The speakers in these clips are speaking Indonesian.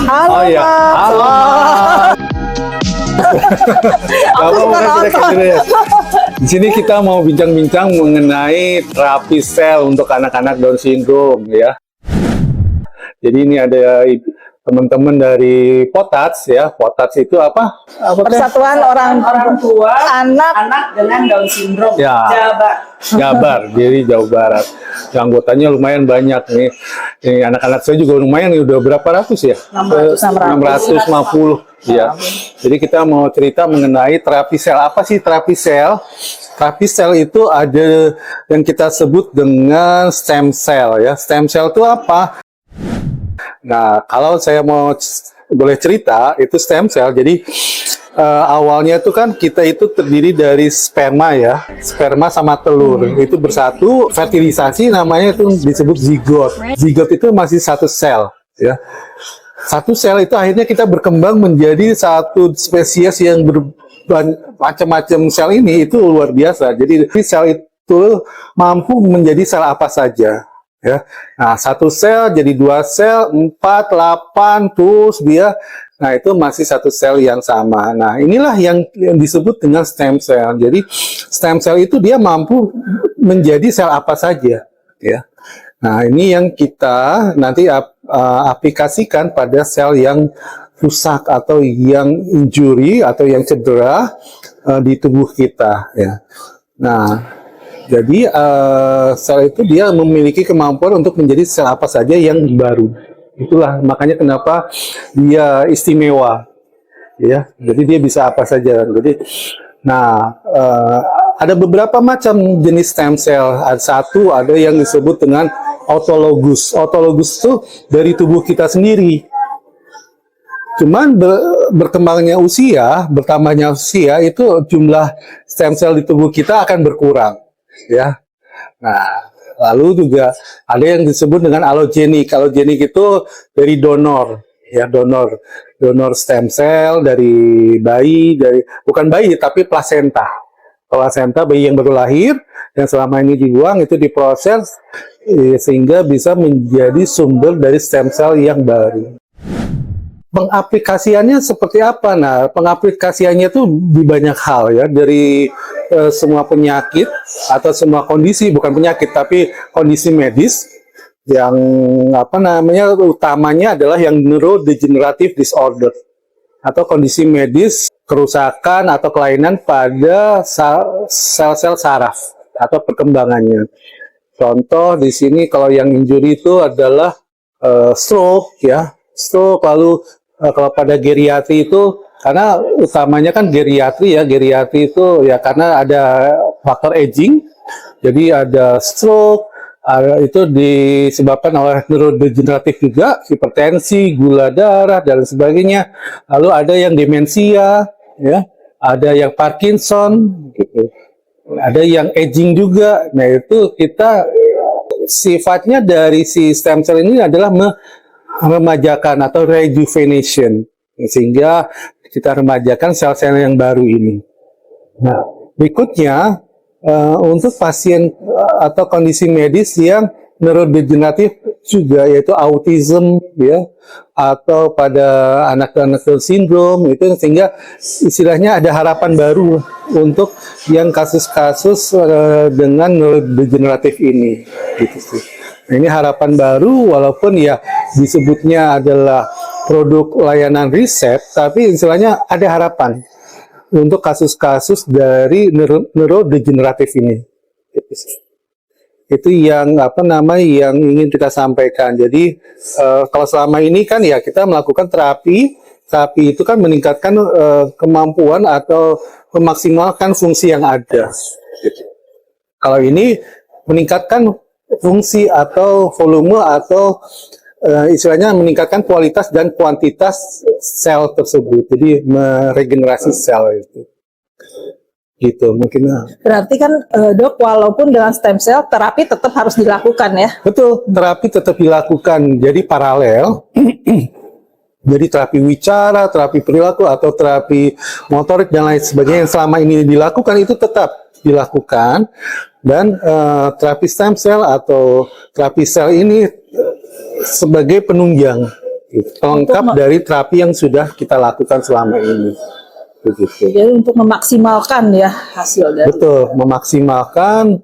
Halo, Oh iya, Mas. halo Mas. Aku suka nonton. Di sini kita mau bincang-bincang mengenai terapi sel untuk anak-anak Down syndrome ya. Jadi ini ada teman-teman dari POTATS ya. POTATS itu apa? Persatuan orang Tua anak dengan Down syndrome. Ya. Jabar, jadi Jawa Barat. Yang anggotanya lumayan banyak nih. Ini anak-anak saya juga lumayan nih, udah berapa ratus ya? 650 ya. Jadi kita mau cerita mengenai terapi sel. Apa sih terapi sel? Terapi sel itu ada yang kita sebut dengan stem cell ya. Stem cell itu apa? Nah, kalau saya mau boleh cerita, itu stem cell. Jadi awalnya itu kan kita itu terdiri dari sperma ya, sperma sama telur itu bersatu, fertilisasi namanya itu disebut zigot. Zigot itu masih satu sel ya. Satu sel itu akhirnya kita berkembang menjadi satu spesies yang macam-macam sel ini, itu luar biasa. Jadi sel itu mampu menjadi sel apa saja. Ya, nah satu sel jadi 2 sel, 4, 8, terus dia, nah itu masih satu sel yang sama. Nah inilah yang disebut dengan stem cell. Jadi stem cell itu dia mampu menjadi sel apa saja. Ya, nah ini yang kita nanti aplikasikan pada sel yang rusak atau yang injury atau yang cedera di tubuh kita. Ya, nah. Jadi sel itu dia memiliki kemampuan untuk menjadi sel apa saja yang baru. Itulah makanya kenapa dia istimewa, ya. Jadi dia bisa apa saja. Jadi, nah ada beberapa macam jenis stem cell. Ada yang disebut dengan autologus. Autologus itu dari tubuh kita sendiri. Cuman berkembangnya usia, bertambahnya usia itu jumlah stem cell di tubuh kita akan berkurang. Ya, nah lalu juga ada yang disebut dengan allogenik. Allogenik itu dari donor, ya donor stem cell dari bayi, bukan bayi tapi plasenta bayi yang baru lahir yang selama ini dibuang itu diproses sehingga bisa menjadi sumber dari stem cell yang baru. Pengaplikasiannya seperti apa? Nah, pengaplikasiannya itu di banyak hal ya, dari semua penyakit atau semua kondisi, bukan penyakit tapi kondisi medis yang utamanya adalah yang neurodegenerative disorder atau kondisi medis kerusakan atau kelainan pada sel-sel saraf atau perkembangannya. Contoh di sini kalau yang injury itu adalah stroke ya, stroke. Lalu kalau pada geriatri itu, karena utamanya kan geriatri itu ya karena ada faktor aging, jadi ada stroke, itu disebabkan oleh neurodegeneratif juga, hipertensi, gula darah dan sebagainya. Lalu ada yang demensia, ya, ada yang Parkinson, gitu. Ada yang aging juga. Nah itu kita sifatnya dari si stem cell ini adalah remajakan atau rejuvenation, sehingga kita remajakan sel-sel yang baru ini. Nah, berikutnya untuk pasien atau kondisi medis yang neurodegeneratif juga, yaitu autism ya, atau pada anak-anak Down syndrome itu, sehingga istilahnya ada harapan baru untuk yang kasus-kasus dengan neurodegeneratif ini, gitu sih. Nah, ini harapan baru, walaupun ya disebutnya adalah produk layanan riset, tapi istilahnya ada harapan untuk kasus-kasus dari neurodegeneratif ini. Itu yang yang ingin kita sampaikan. Jadi kalau selama ini kan ya kita melakukan terapi itu kan meningkatkan kemampuan atau memaksimalkan fungsi yang ada. Kalau ini meningkatkan fungsi atau volume atau istilahnya meningkatkan kualitas dan kuantitas sel tersebut. Jadi meregenerasi sel itu. Gitu mungkin. Berarti kan dok, walaupun dengan stem cell terapi tetap harus dilakukan ya? Betul, terapi tetap dilakukan. Jadi paralel. Jadi terapi wicara, terapi perilaku atau terapi motorik dan lain sebagainya yang selama ini dilakukan itu tetap dilakukan. Dan terapi stem cell atau terapi sel ini sebagai penunjang Pelengkap dari terapi yang sudah kita lakukan selama ini. Begitu. Jadi untuk memaksimalkan ya hasil dari. Betul, memaksimalkan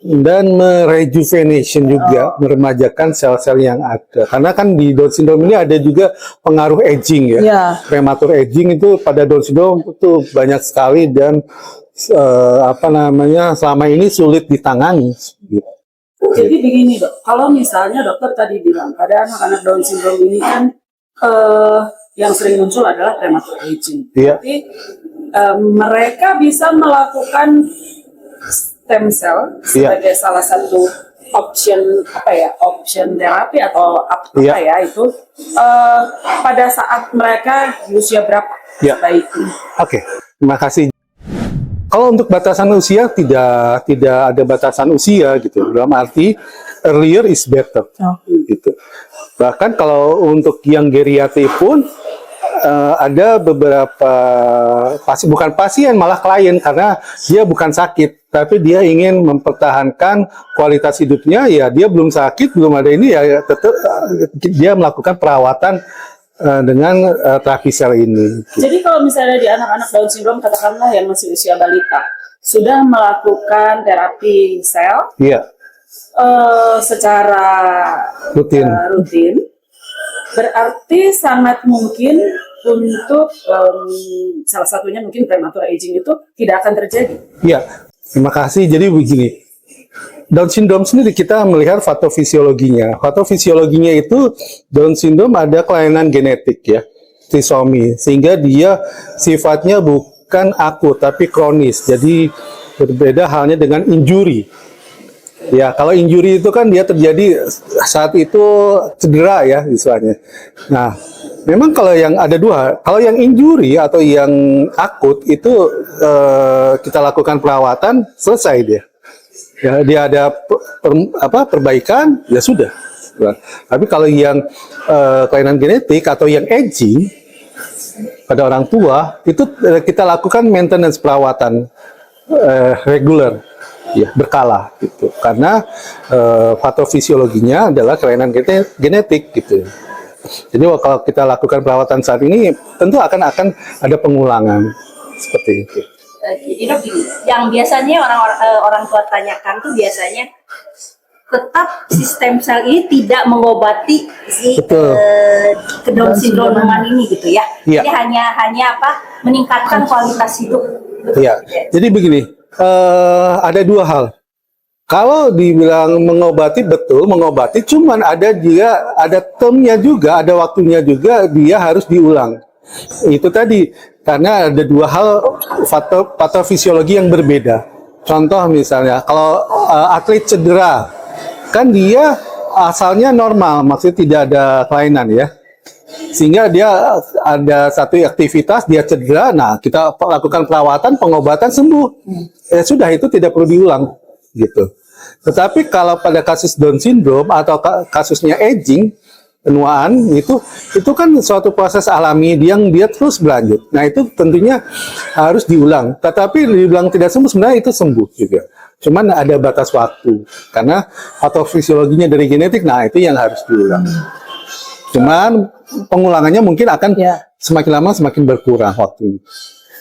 dan merejuvenation juga, meremajakan sel-sel yang ada. Karena kan di Down syndrome ini ada juga pengaruh aging ya. Ya. Prematur aging itu pada Down syndrome itu banyak sekali dan selama ini sulit ditangani. Gitu. Jadi begini dok, kalau misalnya dokter tadi bilang pada anak-anak Down syndrome ini kan yang sering muncul adalah prematur aging. Iya. Jadi mereka bisa melakukan stem cell sebagai salah satu option option terapi atau apa ya itu pada saat mereka di usia berapa sebaiknya? Oke, terima kasih. Kalau untuk batasan usia tidak ada batasan usia gitu. Dalam arti earlier is better. Gitu. Bahkan kalau untuk yang geriatri pun ada beberapa bukan pasien malah klien karena dia bukan sakit tapi dia ingin mempertahankan kualitas hidupnya, ya dia belum sakit, belum ada ini, ya tetap dia melakukan perawatan dengan terapi sel ini. Jadi kalau misalnya di anak-anak Down syndrome katakanlah yang masih usia balita sudah melakukan terapi sel secara rutin, berarti sangat mungkin untuk salah satunya mungkin prematur aging itu tidak akan terjadi. Iya, terima kasih. Jadi begini, Down syndrome sendiri kita melihat patofisiologinya. Patofisiologinya itu Down syndrome ada kelainan genetik ya, trisomi, sehingga dia sifatnya bukan akut tapi kronis. Jadi berbeda halnya dengan injury. Ya, kalau injury itu kan dia terjadi saat itu cedera ya istilahnya. Nah, memang kalau yang ada dua, kalau yang injury atau yang akut itu kita lakukan perawatan selesai dia. Ya, dia ada perbaikan ya sudah. Tapi kalau yang kelainan genetik atau yang aging pada orang tua itu kita lakukan maintenance perawatan reguler. Ya, berkala gitu. Karena patofisiologinya adalah kelainan genetik gitu. Jadi kalau kita lakukan perawatan saat ini tentu akan ada pengulangan seperti itu. Jadi dok, yang biasanya orang tua tanyakan tuh biasanya tetap sistem sel ini tidak mengobati si Down syndrome ini gitu ya. Jadi hanya meningkatkan kualitas hidup. Iya. Jadi begini. Ada dua hal. Kalau dibilang mengobati, betul mengobati, cuman ada termnya juga, ada waktunya juga, dia harus diulang. Itu tadi, karena ada dua hal patofisiologi yang berbeda. Contoh misalnya, kalau atlet cedera, kan dia asalnya normal, maksudnya tidak ada kelainan ya. Sehingga dia ada satu aktivitas, dia cedera, nah kita lakukan perawatan, pengobatan, sembuh. Sudah, itu tidak perlu diulang gitu. Tetapi kalau pada kasus Down syndrome atau kasusnya aging, penuaan, itu kan suatu proses alami yang dia terus berlanjut. Nah itu tentunya harus diulang. Tetapi dibilang tidak sembuh, sebenarnya itu sembuh juga. Cuman ada batas waktu, karena patofisiologinya dari genetik, nah itu yang harus diulang. Cuman pengulangannya mungkin akan semakin lama semakin berkurang waktu.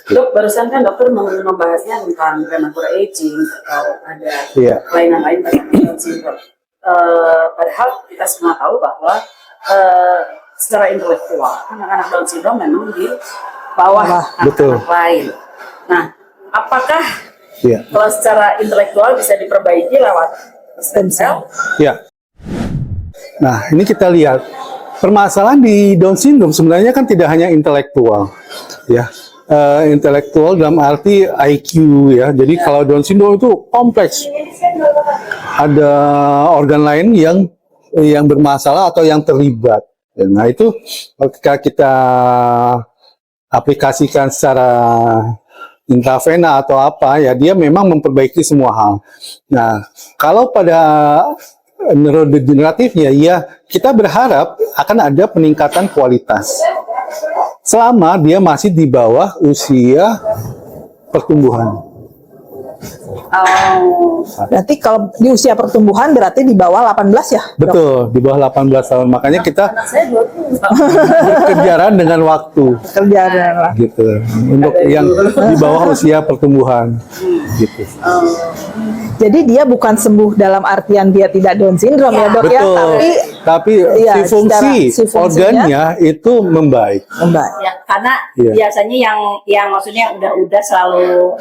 Dok, barusan kan dokter membahasnya tentang prematur aging atau ada kelainan lain pada Down syndrome. Padahal kita semua tahu bahwa secara intelektual anak-anak Down syndrome memang di bawah anak-anak lain. Nah, apakah kalau secara intelektual bisa diperbaiki lewat stem cell? Ya. Nah, ini kita lihat. Permasalahan di Down syndrome sebenarnya kan tidak hanya intelektual, ya, intelektual dalam arti IQ ya. Jadi kalau Down syndrome itu kompleks, ada organ lain yang bermasalah atau yang terlibat. Nah itu ketika kita aplikasikan secara intravena atau apa ya, dia memang memperbaiki semua hal. Nah kalau pada neurodegeneratifnya, ya kita berharap akan ada peningkatan kualitas selama dia masih di bawah usia pertumbuhan. Oh. Berarti kalau di usia pertumbuhan berarti di bawah 18 ya? Dok? Betul, di bawah 18 tahun. Makanya kita Anak saya 20. berkejaran dengan waktu. Kerjaan lah. Gitu. Untuk yang di bawah usia pertumbuhan. Gitu. Jadi dia bukan sembuh dalam artian dia tidak Down syndrome ya, Dok ya, Betul. tapi Tapi iya, si fungsi si fungsinya organnya itu membaik. membaik. Ya, karena Iya. biasanya yang maksudnya udah selalu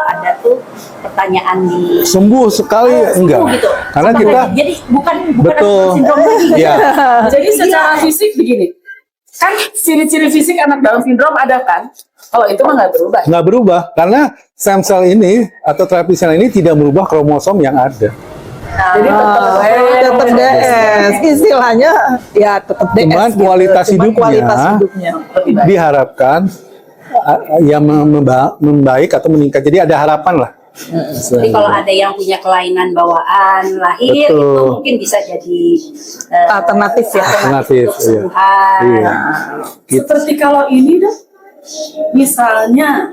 ada tuh pertanyaan di Sembuh sekali enggak? gitu. Karena Sembuh kita lagi. Jadi bukan betul. Down syndrome lagi. Ya, Jadi secara fisik begini, kan ciri-ciri fisik anak Down syndrome ada kan? Kalau itu mah nggak berubah. nggak berubah karena stem cell ini atau terapi sel ini tidak merubah kromosom yang ada. Jadi Tetap DS, istilahnya ya tetap DS. Cuman gitu. kualitas Cuman hidupnya kualitas hidupnya. diharapkan yang membaik atau meningkat. Jadi ada harapan lah. Jadi kalau ada yang punya kelainan bawaan lahir Betul. itu mungkin bisa jadi Alternatif ya. Alternatif, untuk kesembuhan. Iya. Gitu. seperti kalau ini dong, misalnya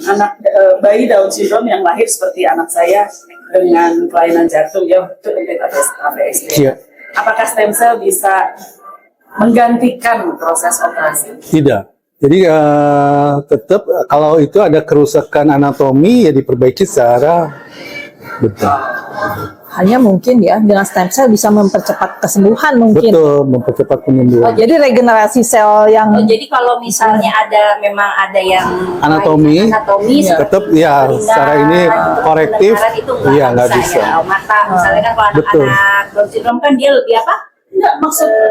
anak bayi Down syndrome yang lahir seperti anak saya dengan kelainan jantung ya itu AVSD. Iya. Apakah stem cell bisa menggantikan proses operasi? Tidak. Jadi tetap kalau itu ada kerusakan anatomi ya diperbaiki secara betul. Hanya mungkin ya dengan stem cell bisa mempercepat kesembuhan mungkin. Betul, mempercepat penyembuhan. Jadi regenerasi sel yang Jadi kalau misalnya memang ada yang Anatomi, anatomis, tetap ya secara ini korektif, iya nggak bisa. Ya. Mata misalnya kan kalau Betul. anak-anak Down syndrome kan dia lebih apa? Enggak,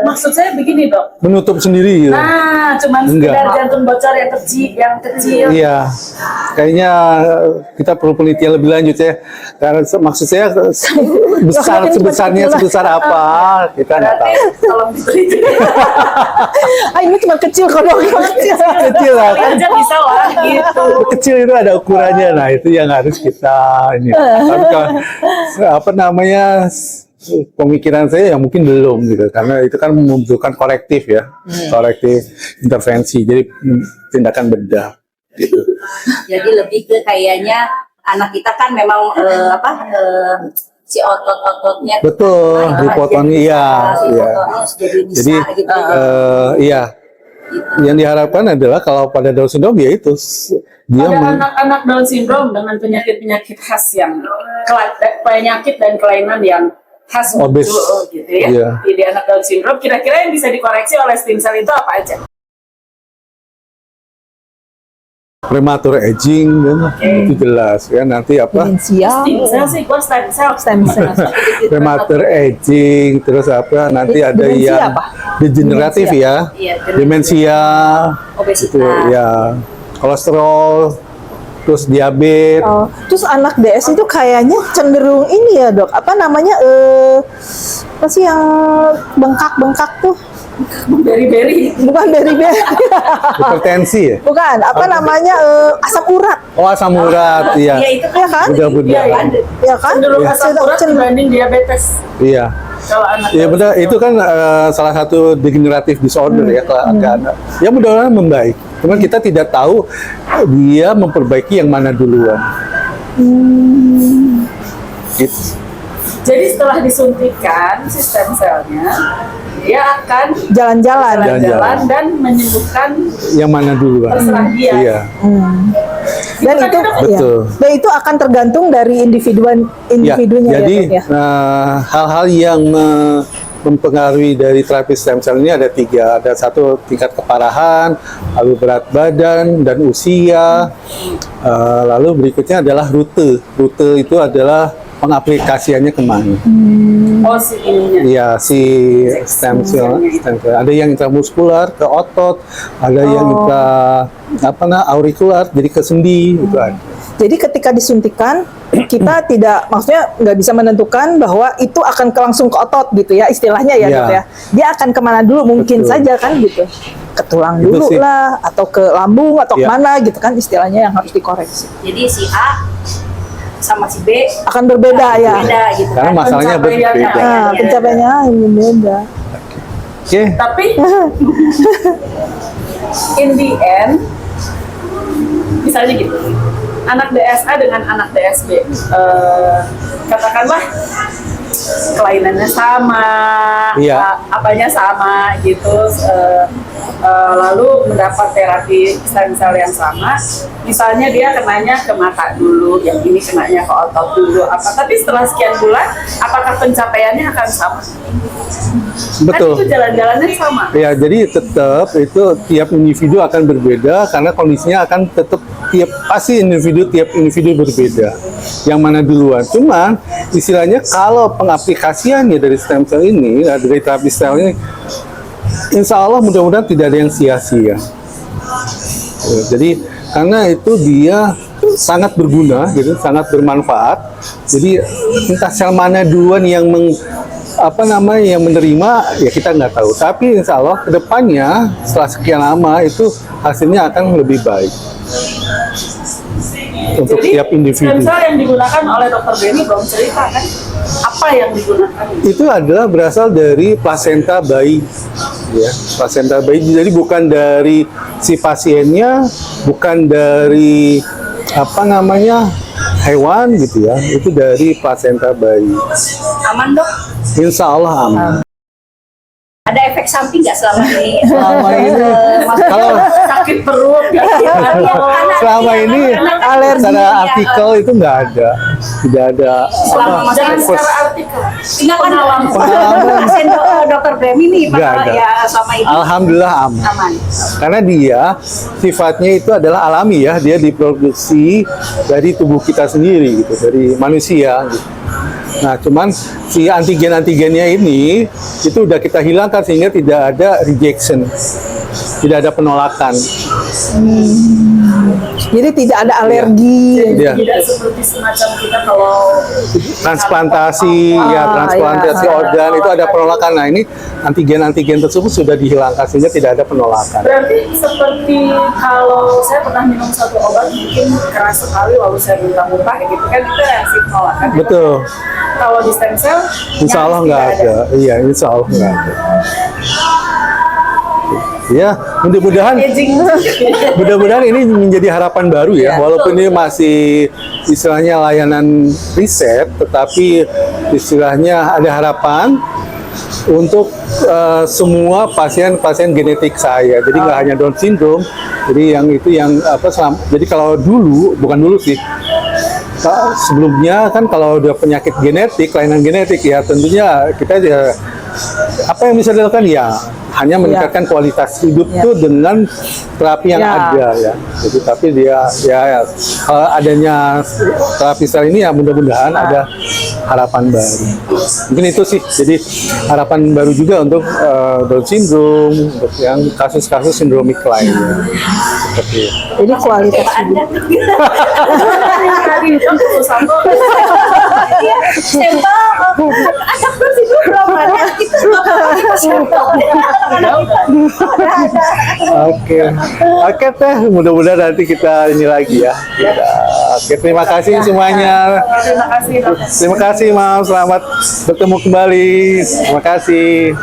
maksud saya begini dok. Menutup sendiri gitu. Nah, cuman Enggak. sekedar jantung bocor yang kecil. Iya, kayaknya kita perlu penelitian lebih lanjut ya. Karena maksud saya sebesar apa kita nggak tahu. Tolong diteliti. ini cuma kecil kok dok. Kecil lah kan. Aja bisa lah gitu. Kecil itu ada ukurannya, nah itu yang harus kita ini. Tapi kalau, apa namanya pemikiran saya yang mungkin belum gitu, karena itu kan membutuhkan korektif ya, korektif intervensi, jadi tindakan bedah. Gitu. Jadi lebih ke kayaknya anak kita kan memang si otot-ototnya Betul, dipotong iya, iya. jadi bisa Jadi gitu. iya, yang diharapkan adalah kalau pada Down syndrome ya itu dia Pada anak-anak Down syndrome dengan penyakit-penyakit khas yang penyakit dan kelainan yang khas Obes. muncul gitu ya. Iya. Di anak Down syndrome kira-kira yang bisa dikoreksi oleh stem cell itu apa aja? prematur aging dan itu jelas ya nanti apa Demensia, Stem cell sih, gua stem cell. stem cell. prematur aging terus apa nanti ada Demensia yang apa? degeneratif ya, Iya, demensia obesitas. itu ya, kolesterol, terus diabetes. Oh, terus anak DS itu kayaknya cenderung ini ya dok, apa namanya apa sih yang bengkak-bengkak tuh? Beri-beri. Bukan beri-beri, Hipertensi ya? bukan apa namanya asam urat, Oh, asam urat, iya. Ya itu ya kan? Mudah-mudahan. Iya, Ya kan? Cenderung Iya. asam urat dibanding diabetes. Iya. Kalau anak Iya Down benar, syndrome. itu kan salah satu degenerative disorder ya ke anak. Ya mudah-mudahan membaik. Cuman kita tidak tahu dia memperbaiki yang mana duluan. Gitu. Jadi setelah disuntikan sistem selnya, dia akan Jalan-jalan. jalan-jalan dan menyembuhkan Yang mana duluan? terserah dia. Iya. Dan Itu itu kan ya. betul. Dan itu akan tergantung dari Ya, individunya jadi ya, Dok, ya. hal-hal yang mempengaruhi dari terapi stem cell ini ada 3. Ada 1 tingkat keparahan, lalu berat badan dan usia, lalu berikutnya adalah rute. Rute itu adalah pengaplikasiannya kemana? Oh si ininya. Iya, si stem cell. Ada yang intramuskular ke otot, ada yang aurikular jadi ke sendi itu ada. Jadi ketika disuntikan kita tidak, maksudnya nggak bisa menentukan bahwa itu akan langsung ke otot gitu ya istilahnya ya, Iya. Dok ya. Dia akan kemana dulu mungkin Betul. saja kan gitu, ke tulang Itu dulu sih. lah atau ke lambung atau Iya. kemana gitu kan istilahnya yang harus dikoreksi. Jadi si A sama si B Akan berbeda ya. beda gitu Karena kan. masalahnya Pencapaiannya berbeda. Nah, pencapaiannya ini beda. Oke. Tapi in the end, misalnya gitu, anak DSA dengan anak DSB, katakanlah kelainannya sama, Iya. apanya sama gitu, lalu mendapat terapi stem cell yang sama, misalnya dia kenanya ke mata dulu, yang ini kenanya ke otot dulu, tapi setelah sekian bulan, apakah pencapaiannya akan sama? Betul. Kan itu jalan-jalannya sama. Ya, jadi tetap itu tiap individu akan berbeda karena kondisinya akan tetap tiap individu berbeda. Yang mana duluan. Cuman istilahnya kalau pengaplikasiannya dari stem cell ini, dari terapi stem ini, insya Allah mudah-mudahan tidak ada yang sia-sia. Ya, jadi karena itu dia sangat berguna, gitu, sangat bermanfaat. Jadi entah sel mana duluan yang yang menerima ya kita nggak tahu. Tapi insya Allah kedepannya setelah sekian lama itu hasilnya akan lebih baik untuk Jadi, tiap individu. stem cell yang digunakan oleh Dr. Benny belum cerita kan? Apa yang digunakan? Itu adalah berasal dari plasenta bayi, ya, plasenta bayi. Jadi bukan dari si pasiennya, bukan dari hewan gitu ya. Itu dari plasenta bayi. Aman dok? Insya Allah aman. Ada efek samping nggak selama ini? Selama ini, kalau Sakit perut, selama ini Alergi. secara artikel itu nggak ada, tidak ada Selama masa jangan itu. secara artikel. Enggak kan Pengalaman. pasien dokter Bremi nih Nggak Pak, ada. ya selama ini Alhamdulillah aman. aman. Karena dia sifatnya itu adalah alami ya, dia diproduksi dari tubuh kita sendiri gitu, dari manusia gitu. Nah, cuman si antigen-antigennya ini itu udah kita hilangkan sehingga tidak ada rejection, tidak ada penolakan. Jadi tidak ada alergi. Iya. Tidak seperti semacam kita kalau Transplantasi, ya transplantasi iya. organ itu ada penolakan. Nah, ini antigen-antigen tersebut sudah dihilangkan sehingga tidak ada penolakan. berarti seperti kalau saya pernah minum satu obat mungkin keras sekali lalu saya muntah-muntah kayak gitu kan itu reaksi penolakan. Betul. Kalau di stem cell, Insya Allah nyaris nggak tidak ada. Iya, insya Allah nggak ada. Ya, mudah-mudahan mudah-mudahan ini menjadi harapan baru ya. Walaupun ini masih istilahnya layanan riset, tetapi istilahnya ada harapan untuk semua pasien-pasien genetik saya. Jadi nggak hanya Down syndrome. Jadi jadi kalau dulu, bukan dulu sih. Sebelumnya kan kalau udah penyakit genetik, kelainan genetik ya tentunya kita apa yang bisa dilakukan ya hanya meningkatkan kualitas hidup itu dengan terapi yang ada ya. Jadi tapi dia kalau adanya terapi sel ini ya mudah-mudahan ada harapan baru. Mungkin itu sih. Jadi harapan baru juga untuk Down syndrome, untuk yang kasus-kasus sindromik lainnya. Seperti itu. Jadi kualitas hidup. tadi itu satu Sampel ada prosedur belum ada itu sampel. Oke teh, mudah-mudahan nanti kita ini lagi ya. Oke, terima kasih semuanya. terima kasih dokter. Terima kasih, Mam. Selamat bertemu kembali. Terima kasih.